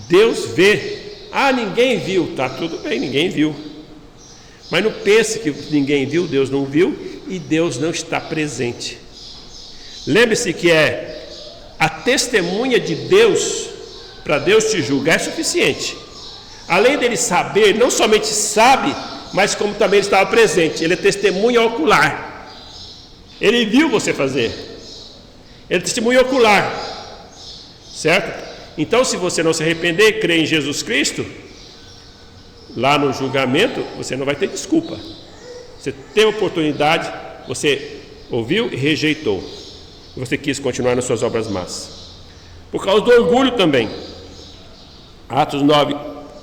[SPEAKER 7] Deus vê. Ninguém viu. Tá tudo bem, ninguém viu. Mas não pense que ninguém viu, Deus não viu e Deus não está presente. Lembre-se que a testemunha de Deus, para Deus te julgar, é suficiente. Além dele saber, não somente sabe, mas como também ele estava presente. Ele é testemunha ocular. Ele viu você fazer. Ele é testemunha ocular. Certo? Então, se você não se arrepender e crer em Jesus Cristo, lá no julgamento, você não vai ter desculpa. Você tem oportunidade, você ouviu e rejeitou. Você quis continuar nas suas obras más. Por causa do orgulho também. Atos 9,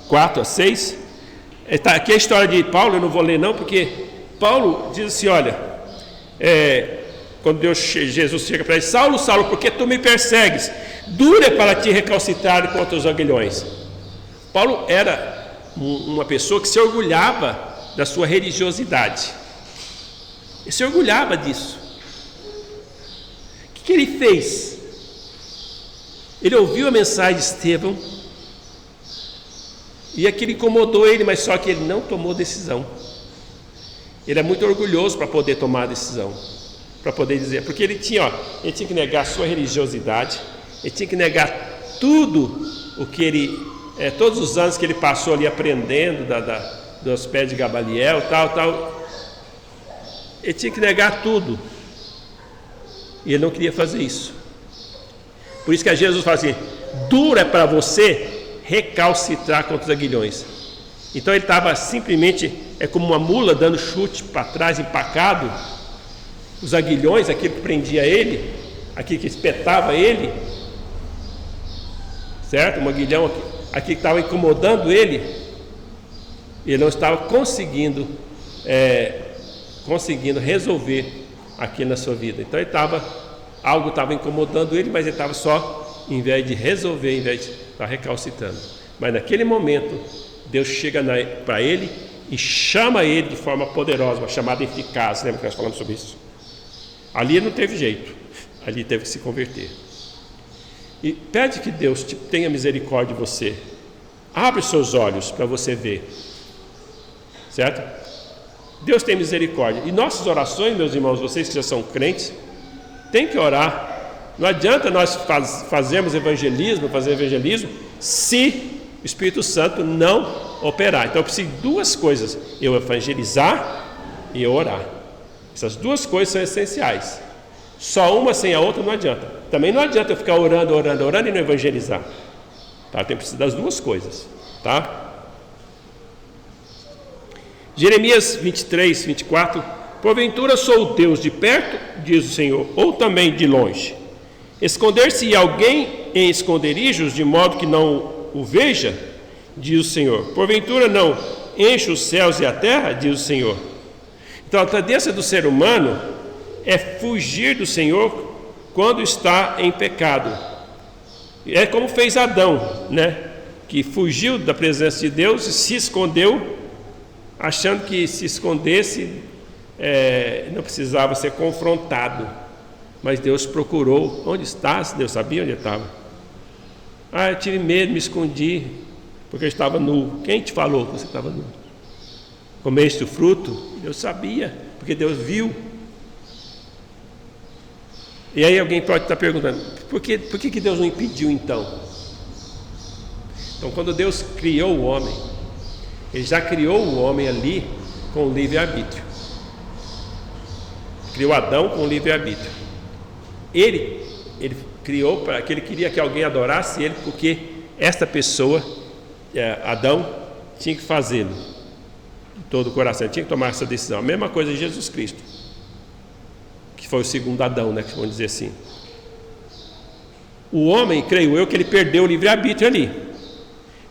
[SPEAKER 7] 4 a 6. Aqui é a história de Paulo, eu não vou ler não, porque Paulo diz assim, olha, quando Jesus chega para ele: Saulo, Saulo, por que tu me persegues? Dura para te recalcitrar contra os aguilhões. Paulo era uma pessoa que se orgulhava da sua religiosidade. Ele se orgulhava disso. O que ele fez? Ele ouviu a mensagem de Estevão e aquilo incomodou ele, mas só que ele não tomou decisão. Ele é muito orgulhoso para poder tomar a decisão, para poder dizer, porque ele tinha que negar a sua religiosidade, ele tinha que negar tudo o que ele, todos os anos que ele passou ali aprendendo dos pés de Gamaliel, tal. Ele tinha que negar tudo. E ele não queria fazer isso. Por isso que Jesus fala assim: duro é para você recalcitrar contra os aguilhões. Então ele estava simplesmente, como uma mula dando chute para trás, empacado. Os aguilhões, aquilo que prendia ele, aquilo que espetava ele, certo? Um aguilhão aquilo que estava incomodando ele, ele não estava conseguindo resolver aquilo na sua vida. Então algo estava incomodando ele, mas ele estava só, em vez de resolver, em vez de estar recalcitrando. Mas naquele momento, Deus chega para ele e chama ele de forma poderosa, uma chamada eficaz. Lembra que nós falamos sobre isso? Ali não teve jeito, ali teve que se converter. E pede que Deus tenha misericórdia de você. Abre seus olhos para você ver. Certo? Deus tem misericórdia. E nossas orações, meus irmãos, vocês que já são crentes, tem que orar. Não adianta nós fazermos evangelismo, se o Espírito Santo não operar. Então eu preciso de duas coisas: eu evangelizar e eu orar. Essas duas coisas são essenciais. Só uma sem a outra não adianta. Também não adianta eu ficar orando e não evangelizar. Tá? Tem que precisar das duas coisas. Tá? Jeremias 23, 24: porventura sou o Deus de perto, diz o Senhor, ou também de longe? Esconder-se alguém em esconderijos, de modo que não o veja, diz o Senhor. Porventura não enche os céus e a terra, diz o Senhor. Então a tendência do ser humano é fugir do Senhor quando está em pecado. É como fez Adão, né? Que fugiu da presença de Deus e se escondeu, achando que se escondesse não precisava ser confrontado. Mas Deus procurou. Onde estás? Deus sabia onde estava. Eu tive medo, me escondi, porque eu estava nu. Quem te falou que você estava nu? Comeste o fruto? Deus sabia, porque Deus viu. E aí alguém pode estar perguntando, por que Deus não impediu então? Então, quando Deus criou o homem, Ele já criou o homem ali com livre-arbítrio. Criou Adão com livre-arbítrio. Ele criou para que Ele queria que alguém adorasse Ele, porque esta pessoa, Adão, tinha que fazê-lo de todo o coração, tinha que tomar essa decisão. A mesma coisa de Jesus Cristo, que foi o segundo Adão, né, que vamos dizer assim. O homem, creio eu, que ele perdeu o livre-arbítrio ali.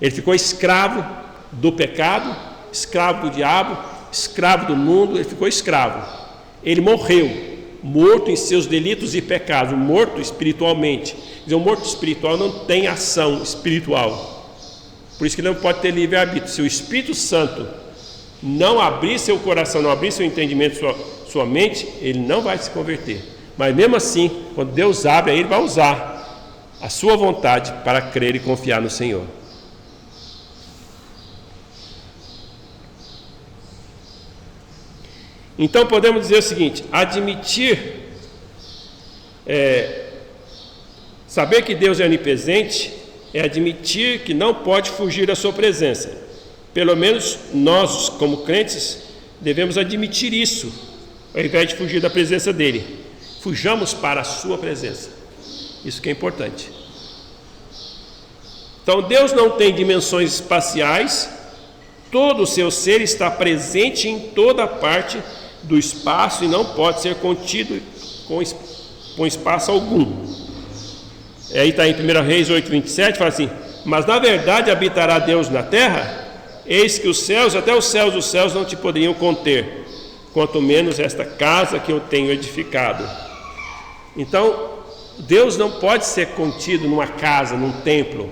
[SPEAKER 7] Ele ficou escravo do pecado, escravo do diabo, escravo do mundo, ele ficou escravo. Ele morreu, morto em seus delitos e pecados, morto espiritualmente. Quer dizer, um morto espiritual não tem ação espiritual. Por isso que ele não pode ter livre-arbítrio. Se o Espírito Santo não abrir seu coração, não abrir seu entendimento, sua mente, ele não vai se converter. Mas mesmo assim, quando Deus abre, aí Ele vai usar a sua vontade para crer e confiar no Senhor. Então podemos dizer o seguinte: saber que Deus é onipresente é admitir que não pode fugir da sua presença. Pelo menos nós, como crentes, devemos admitir isso, ao invés de fugir da presença dele. Fujamos para a sua presença. Isso que é importante. Então Deus não tem dimensões espaciais, todo o seu ser está presente em toda parte do espaço e não pode ser contido com espaço algum. Aí está em 1 Reis 8:27, fala assim: mas na verdade habitará Deus na terra? Eis que os céus, até os céus dos céus não te poderiam conter, quanto menos esta casa que eu tenho edificado. Então Deus não pode ser contido numa casa, num templo.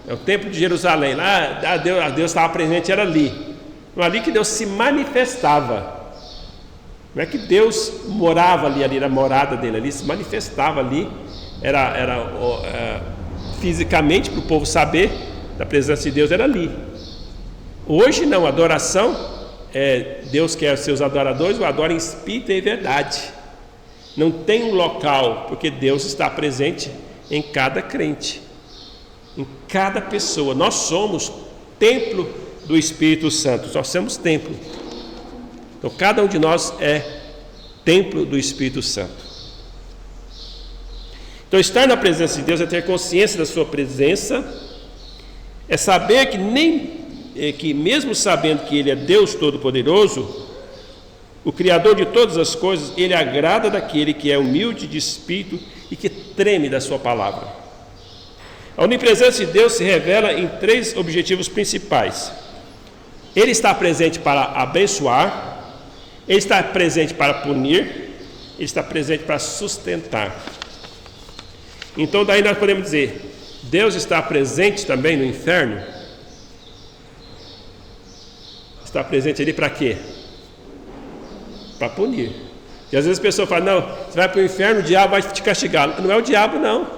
[SPEAKER 7] É o templo de Jerusalém, lá Deus estava presente, era ali. Não ali que Deus se manifestava. Não é que Deus morava ali era a morada dele, ali se manifestava ali, era fisicamente, para o povo saber da presença de Deus, era ali. Hoje não, a adoração, Deus quer seus adoradores, o adora em espírito e em verdade. Não tem um local, porque Deus está presente em cada crente, em cada pessoa. Nós somos templo do Espírito Santo, nós somos templo. Então cada um de nós é templo do Espírito Santo. Então estar na presença de Deus é ter consciência da sua presença, é saber que mesmo sabendo que Ele é Deus Todo-Poderoso, o Criador de todas as coisas, Ele agrada daquele que é humilde de espírito e que treme da sua palavra. A onipresença de Deus se revela em 3 objetivos principais. Ele está presente para abençoar, ele está presente para punir, ele está presente para sustentar. Então daí nós podemos dizer, Deus está presente também no inferno? Está presente ali para quê? Para punir. E às vezes a pessoa fala, não, você vai para o inferno, o diabo vai te castigar. Não é o diabo, não.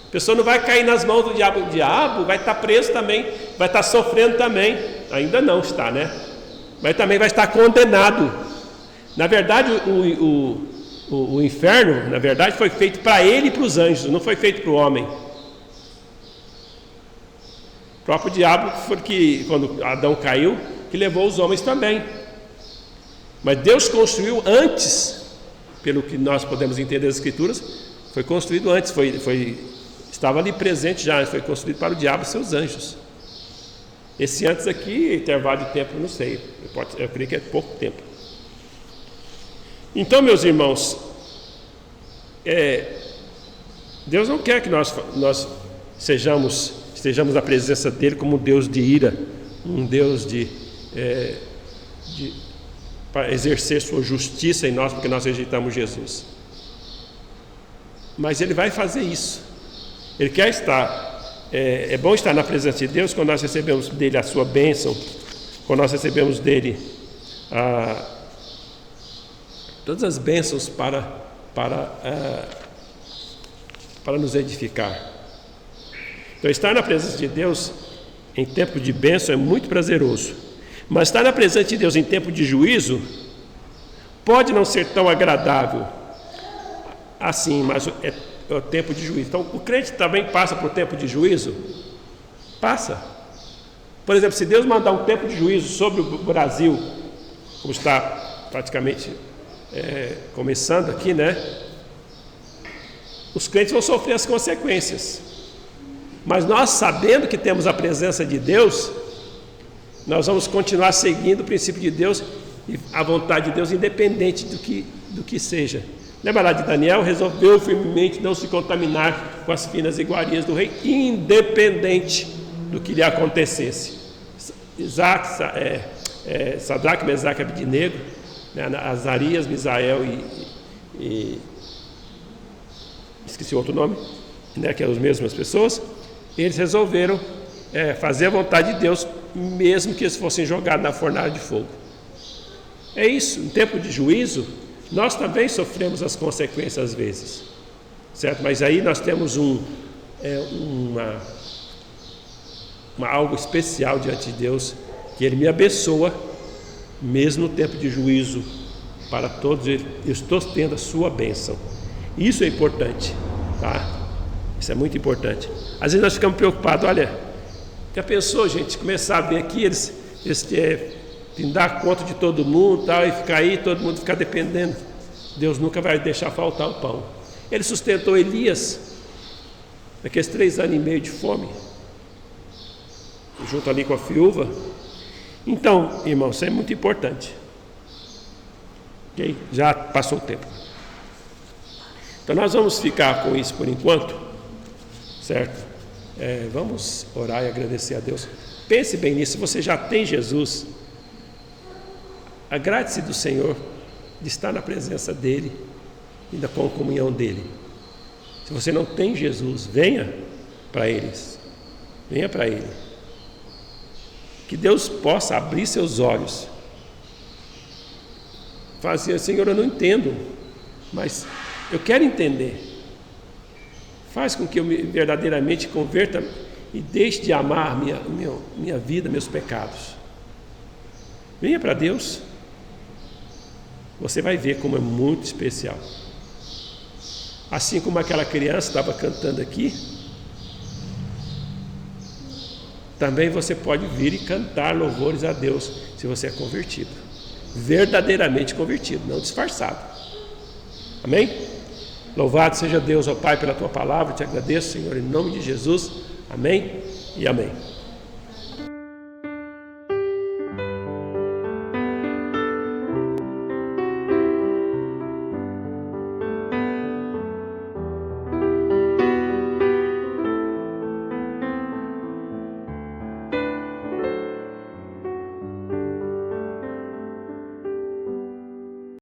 [SPEAKER 7] A pessoa não vai cair nas mãos do diabo. O diabo vai estar preso também, vai estar sofrendo também. Ainda não está, né? Mas também vai estar condenado. Na verdade, o inferno, na verdade, foi feito para ele e para os anjos, não foi feito para o homem. O próprio diabo foi que, quando Adão caiu, que levou os homens também. Mas Deus construiu antes, pelo que nós podemos entender das Escrituras, foi construído antes, estava ali presente já, foi construído para o diabo e seus anjos. Esse antes aqui, intervalo de tempo, não sei, eu creio que é pouco tempo. Então, meus irmãos, Deus não quer que nós estejamos na presença dele como um Deus de ira, um Deus para exercer sua justiça em nós, porque nós rejeitamos Jesus. Mas ele vai fazer isso. Ele quer estar, é bom estar na presença de Deus quando nós recebemos dele a sua bênção, quando nós recebemos dele todas as bênçãos para nos edificar. Então, estar na presença de Deus em tempo de bênção é muito prazeroso. Mas estar na presença de Deus em tempo de juízo pode não ser tão agradável assim, mas é o tempo de juízo. Então, o crente também passa por tempo de juízo? Passa. Por exemplo, se Deus mandar um tempo de juízo sobre o Brasil, como está praticamente começando aqui, né? Os crentes vão sofrer as consequências. Mas nós, sabendo que temos a presença de Deus, nós vamos continuar seguindo o princípio de Deus e a vontade de Deus, independente do que seja. Lembra lá de Daniel? Resolveu firmemente não se contaminar com as finas iguarias do rei, independente do que lhe acontecesse. Sadraque, Mesaque e Abednego, né, Azarias, Misael e esqueci o outro nome, né, que eram as mesmas pessoas. Eles resolveram fazer a vontade de Deus, mesmo que eles fossem jogados na fornalha de fogo. É isso, em tempo de juízo, nós também sofremos as consequências às vezes, certo? Mas aí nós temos algo especial diante de Deus, que Ele me abençoa, mesmo no tempo de juízo, para todos eles, eu estou tendo a sua bênção. Isso é importante, tá? Isso é muito importante. Às vezes nós ficamos preocupados, olha, já pensou, gente, começar a ver aqui, eles dar conta de todo mundo, tal, e ficar aí, todo mundo ficar dependendo. Deus nunca vai deixar faltar o pão. Ele sustentou Elias naqueles 3 anos e meio de fome, junto ali com a viúva. Então, irmãos, isso é muito importante. Okay? Já passou o tempo. Então nós vamos ficar com isso por enquanto, certo? Vamos orar e agradecer a Deus. Pense bem nisso. Se você já tem Jesus, agrade-se do Senhor de estar na presença dEle e da comunhão dEle. Se você não tem Jesus, venha para eles. Venha para Ele. Que Deus possa abrir seus olhos. Fala assim, Senhor, eu não entendo, mas eu quero entender. Faz com que eu verdadeiramente converta e deixe de amar minha vida, meus pecados. Venha para Deus. Você vai ver como é muito especial. Assim como aquela criança estava cantando aqui, também você pode vir e cantar louvores a Deus, se você é convertido. Verdadeiramente convertido, não disfarçado. Amém? Louvado seja Deus, ó Pai, pela Tua palavra. Te agradeço, Senhor, em nome de Jesus. Amém e amém.